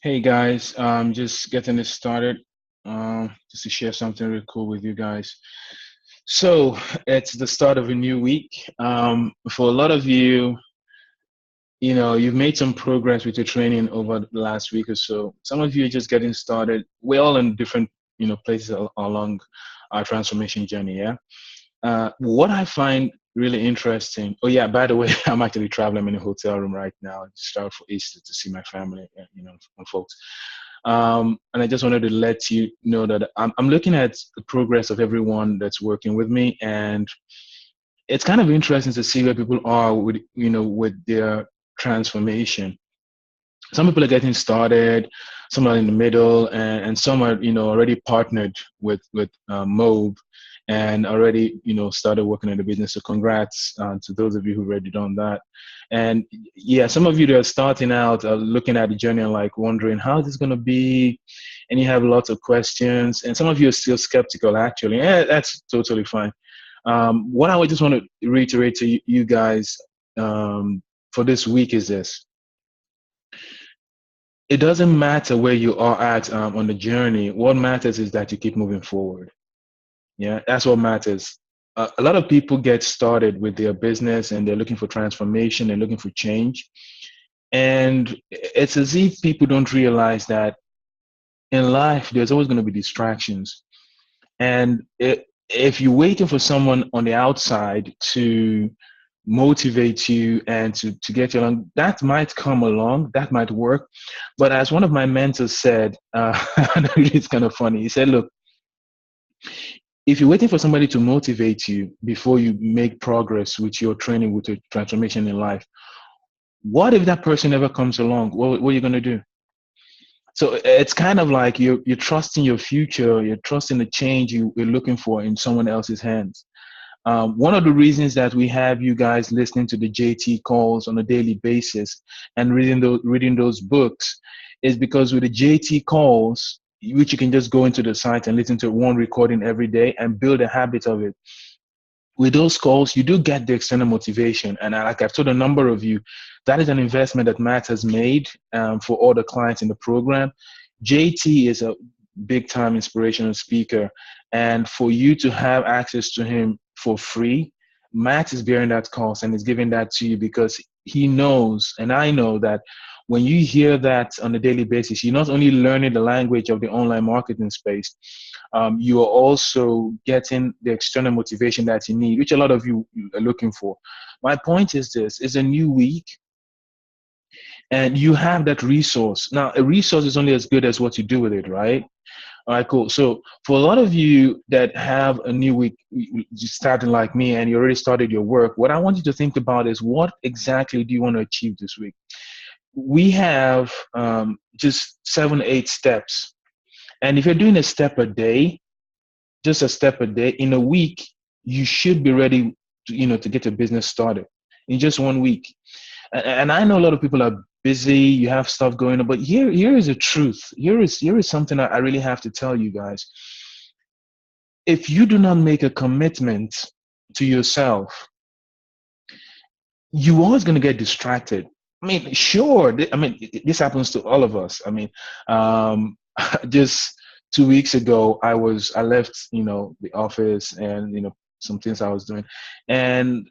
Hey guys, just getting this started. Just to share something really cool with you guys. So it's the start of a new week. For a lot of you, you've made some progress with your training over the last week or so. Some of you are just getting started. We're all in different, places along our transformation journey. Yeah. What I find really interesting. Oh yeah, by the way, I'm actually traveling. I'm in a hotel room right now. I just traveled for Easter to see my family, and folks. And I just wanted to let you know that I'm looking at the progress of everyone that's working with me, and it's kind of interesting to see where people are with their transformation. Some people are getting started, some are in the middle, and some are already partnered with Mobe and already started working in the business. So congrats to those of you who've already done that. And yeah, some of you that are starting out are looking at the journey and like wondering how this is going to be, and you have lots of questions. And some of you are still skeptical. Actually, that's totally fine. What I would just want to reiterate to you guys for this week is this: it doesn't matter where you are at on the journey. What matters is that you keep moving forward. Yeah, that's what matters. A lot of people get started with their business and they're looking for transformation and looking for change. And it's as if people don't realize that in life, there's always going to be distractions. And if you're waiting for someone on the outside to motivate you and to get you along, that might come along, that might work. But as one of my mentors said, it's kind of funny. He said, look, if you're waiting for somebody to motivate you before you make progress with your training, with your transformation in life, what if that person never comes along? What are you going to do? So it's kind of like you're trusting your future, you're trusting the change you're looking for in someone else's hands. One of the reasons that we have you guys listening to the JT calls on a daily basis and reading those books is because with the JT calls, which you can just go into the site and listen to one recording every day and build a habit of it. With those calls, you do get the external motivation. And like I've told a number of you, that is an investment that Matt has made for all the clients in the program. JT is a big time inspirational speaker. And for you to have access to him for free, Matt is bearing that cost and is giving that to you because he knows, and I know that when you hear that on a daily basis, you're not only learning the language of the online marketing space, you are also getting the external motivation that you need, which a lot of you are looking for. My point is this: it's a new week, and you have that resource. Now, a resource is only as good as what you do with it, right? All right, cool. So for a lot of you that have a new week, starting like me, and you already started your work, what I want you to think about is what exactly do you want to achieve this week? We have just 7, 8 steps. And if you're doing a step a day, just a step a day, in a week, you should be ready to get your business started in just 1 week. And I know a lot of people are busy, you have stuff going on, but here is the truth. Here is something I really have to tell you guys. If you do not make a commitment to yourself, you're always going to get distracted. I mean, sure. I mean, this happens to all of us. I mean, just 2 weeks ago, I left, the office and, some things I was doing. And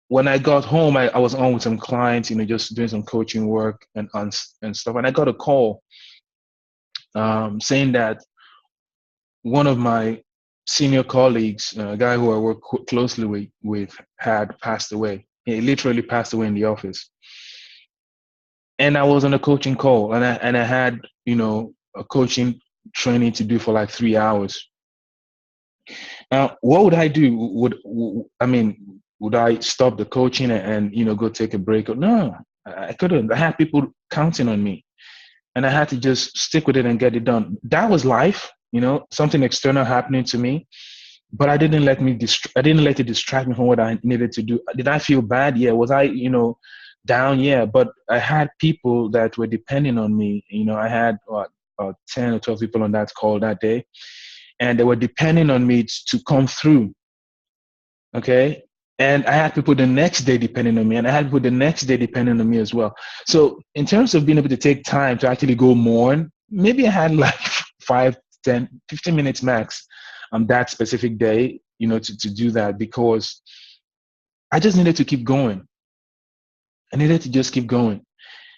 when I got home, I was on with some clients, just doing some coaching work and stuff. And I got a call saying that one of my senior colleagues, a guy who I work closely with, had passed away. He literally passed away in the office. And I was on a coaching call, and I had a coaching training to do for like 3 hours. Now, what would I do? Would I stop the coaching and go take a break? No, I couldn't. I had people counting on me, and I had to just stick with it and get it done. That was life, something external happening to me, but I didn't let it distract me from what I needed to do. Did I feel bad? Yeah. Was I down? Yeah. But I had people that were depending on me. I had 10 or 12 people on that call that day, and they were depending on me to come through. Okay. And I had people the next day depending on me, and I had people the next day depending on me as well. So in terms of being able to take time to actually go more, maybe I had like 5, 10, 15 minutes max on that specific day, to do that, because I just needed to keep going. I needed to just keep going.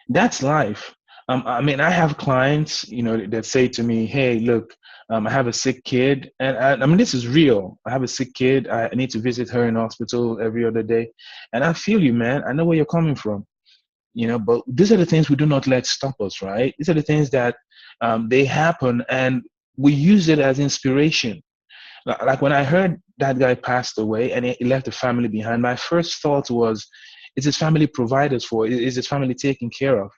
That's life. I mean, I have clients, that say to me, "Hey, look, I have a sick kid, and I mean, this is real. I have a sick kid. I need to visit her in hospital every other day, and I feel you, man. I know where you're coming from, But these are the things we do not let stop us, right? These are the things that they happen, and we use it as inspiration. Like when I heard that guy passed away and he left a family behind, my first thought was, is his family provided for? Is his family taken care of?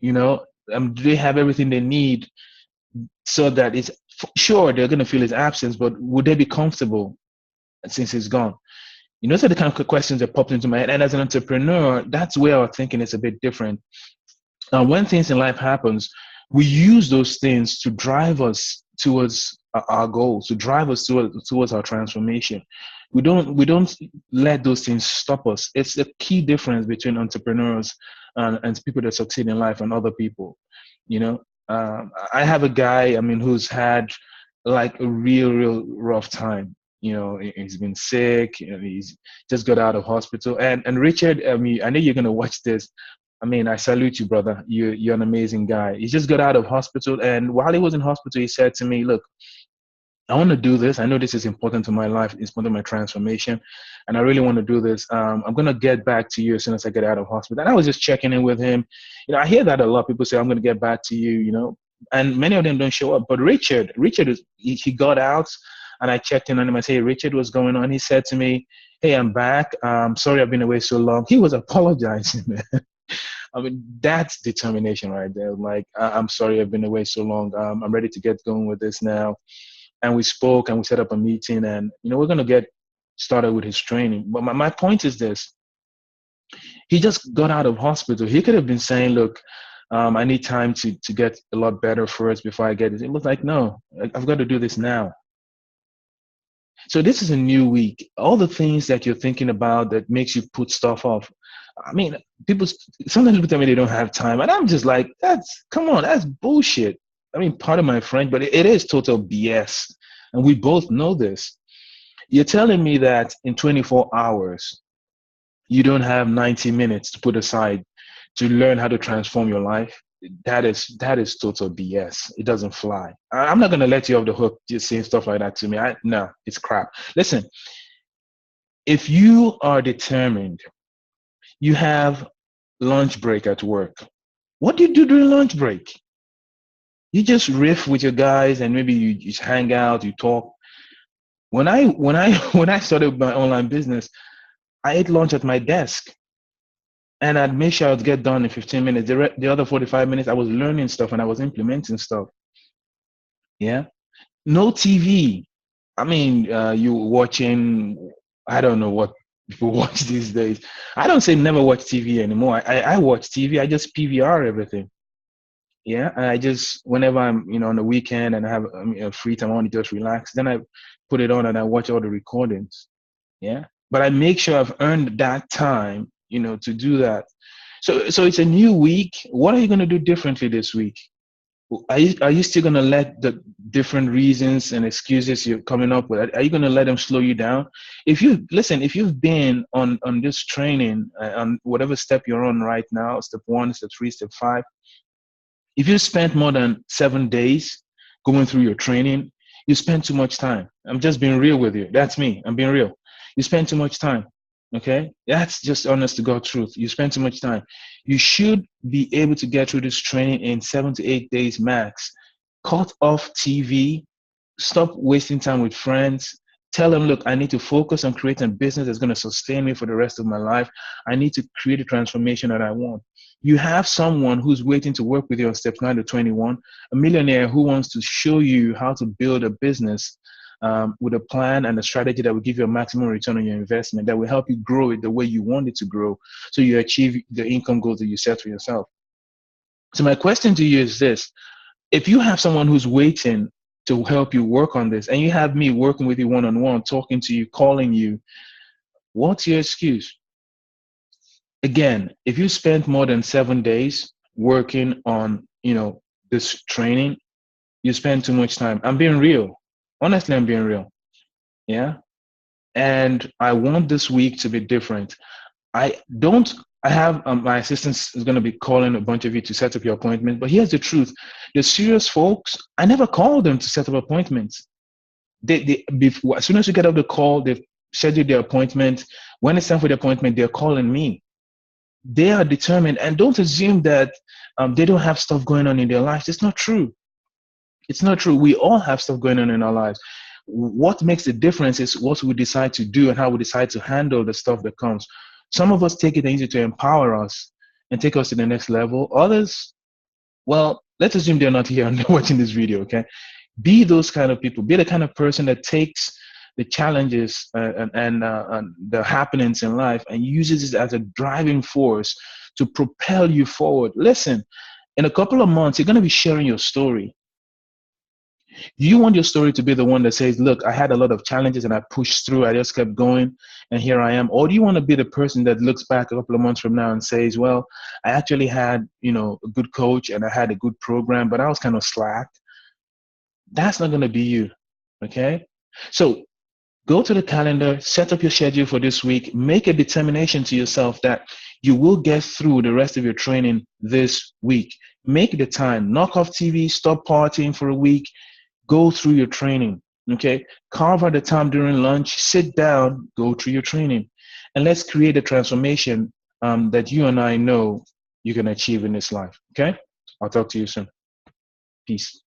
You know, do they have everything they need so that it's sure they're going to feel his absence, but would they be comfortable since he's gone? Those are the kind of questions that popped into my head. And as an entrepreneur, that's where our thinking is a bit different. When things in life happens, we use those things to drive us towards our goals, to drive us towards our transformation. We don't let those things stop us. It's the key difference between entrepreneurs and people that succeed in life and other people. I have a guy, who's had like a real rough time. He's been sick. He's just got out of hospital. And Richard, I know you're gonna watch this. I salute you, brother. You're an amazing guy. He just got out of hospital, and while he was in hospital, he said to me, "Look, I want to do this. I know this is important to my life. It's important to my transformation, and I really want to do this. I'm gonna get back to you as soon as I get out of hospital." And I was just checking in with him. I hear that a lot. People say, "I'm gonna get back to you," and many of them don't show up. But Richard, he got out, and I checked in on him. I said, "Hey, Richard, what's going on?" He said to me, "Hey, I'm back. Sorry, I've been away so long." He was apologizing, man. That's determination right there. Like, I'm sorry I've been away so long. I'm ready to get going with this now. And we spoke and we set up a meeting, and, we're going to get started with his training. But my point is this. He just got out of hospital. He could have been saying, "Look, I need time to get a lot better first before I get it." It was like, "No, I've got to do this now." So this is a new week. All the things that you're thinking about that makes you put stuff off. People sometimes people tell me they don't have time, and I'm just like, come on, that's bullshit. Pardon my French, but it is total BS, and we both know this. You're telling me that in 24 hours, you don't have 90 minutes to put aside to learn how to transform your life. That is total BS. It doesn't fly. I'm not gonna let you off the hook just saying stuff like that to me. No, it's crap. Listen, if you are determined, you have lunch break at work. What do you do during lunch break? You just riff with your guys, and maybe you just hang out, you talk. When I when I started my online business, I ate lunch at my desk, and I'd make sure I'd get done in 15 minutes. The other 45 minutes, I was learning stuff and I was implementing stuff. Yeah. No TV. You watching, I don't know what people watch these days. I don't say never watch TV anymore. I watch TV. I just PVR everything. Yeah. And I just, whenever I'm, on the weekend and I have a free time, I want to just relax, then I put it on and I watch all the recordings. Yeah. But I make sure I've earned that time, to do that. So it's a new week. What are you going to do differently this week? Are you still going to let the different reasons and excuses you're coming up with, are you going to let them slow you down? If you've been on this training, on whatever step you're on right now, step 1, step 3, step 5, if you spent more than 7 days going through your training, you spend too much time. I'm just being real with you. That's me. I'm being real. You spend too much time. Okay? That's just honest to God truth. You spend too much time. You should be able to get through this training in 7 to 8 days max. Cut off TV. Stop wasting time with friends. Tell them, look, I need to focus on creating a business that's going to sustain me for the rest of my life. I need to create a transformation that I want. You have someone who's waiting to work with you on steps 9 to 21, a millionaire who wants to show you how to build a business with a plan and a strategy that will give you a maximum return on your investment, that will help you grow it the way you want it to grow, so you achieve the income goals that you set for yourself. So my question to you is this. If you have someone who's waiting to help you work on this, and you have me working with you one-on-one, talking to you, calling you, What's your excuse? Again, if you spend more than 7 days working on, this training, you spend too much time. I'm being real. Honestly, I'm being real. Yeah. And I want this week to be different. I don't. I have my assistant is going to be calling a bunch of you to set up your appointment. But here's the truth: the serious folks, I never call them to set up appointments. Before, as soon as you get up the call, they've scheduled their appointment. When it's time for the appointment, they're calling me. They are determined, and don't assume that they don't have stuff going on in their lives. It's not true. It's not true. We all have stuff going on in our lives. What makes the difference is what we decide to do and how we decide to handle the stuff that comes. Some of us take it easy to empower us and take us to the next level. Others, well, let's assume they're not here and they're watching this video, okay? Be those kind of people. Be the kind of person that takes the challenges and the happenings in life and uses it as a driving force to propel you forward. Listen, in a couple of months, you're going to be sharing your story. You want your story to be the one that says, look, I had a lot of challenges and I pushed through, I just kept going, and here I am? Or do you want to be the person that looks back a couple of months from now and says, well, I actually had, a good coach and I had a good program, but I was kind of slacked? That's not going to be you, okay? So go to the calendar, set up your schedule for this week, make a determination to yourself that you will get through the rest of your training this week. Make the time, knock off TV, stop partying for a week, go through your training, okay? Carve out the time during lunch, sit down, go through your training, and let's create a transformation that you and I know you can achieve in this life, okay? I'll talk to you soon. Peace.